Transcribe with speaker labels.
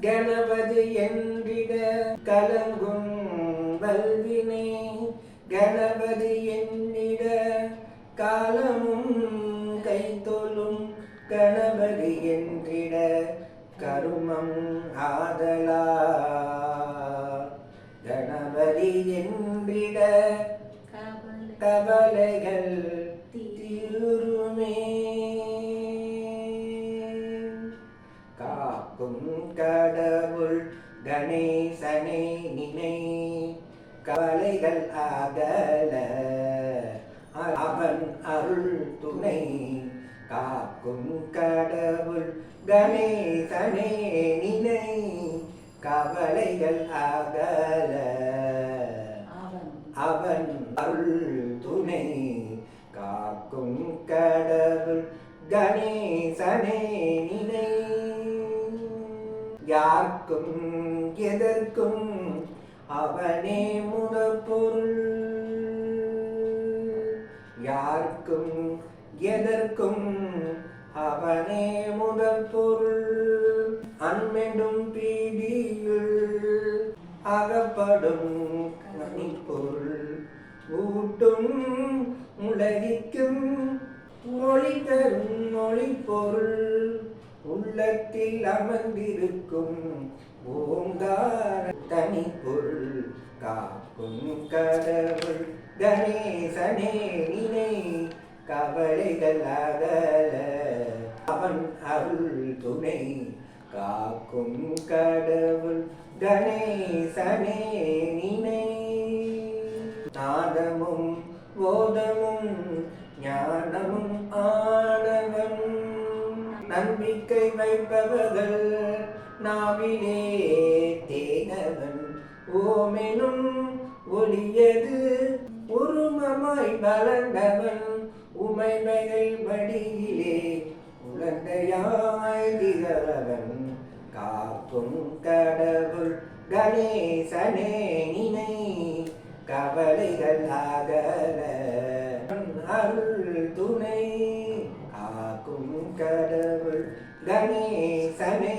Speaker 1: கணபதி என்றிட கலங்கும் வல்வினை கணபதி என்னிட காலமும் கைத்தொழும் கணபதி என்றிட கருமம் ஆதலா கணபதி என்றிட கவலைகள் தீருமே காக்கும் கடவுள் கணேசனை நினை கவலைகள் அகல அவன் அருள் துணை காக்கும் கடவுள் கணேசனே நினை கவலைகள் அகல அவன் அருள் துணை காக்கும் கடவுள் கணேசனே நினை யாருக்கும் எதற்கும் அவனே முதற்பொருள் யாருக்கும் எதற்கும் அவனே முதற்பொருள் அன்மெடும் பீடியுள் அகப்படும் கனிப்பொருள் ஊட்டும் உலகிற்கும் மொழி தரும் மொழி பொருள் உள்ளத்தில் அமர்ந்திருக்கும் ஓங்கார தனி பொருள் காக்கும் கடவுள் கணேசனே நினை கவலைகள் அகல அவன் அருள் துணை காக்கும் கடவுள் கணேசனே நினை நாதமும் போதமும் ஞானமும் ஆனவன் நம்பிக்கை வைப்பவர்கள் நாவிலே தேனவன் ஓமெனும் ஒளியது உருமமாய் வளர்ந்தவன் உமைமையை வடியிலே உலந்தையாய் திகழவன் காக்கும் கடவுள் கணேசனே நினை கவலைகள் அகல அருள் துணை காக்கும் கடவுள் கணேசனே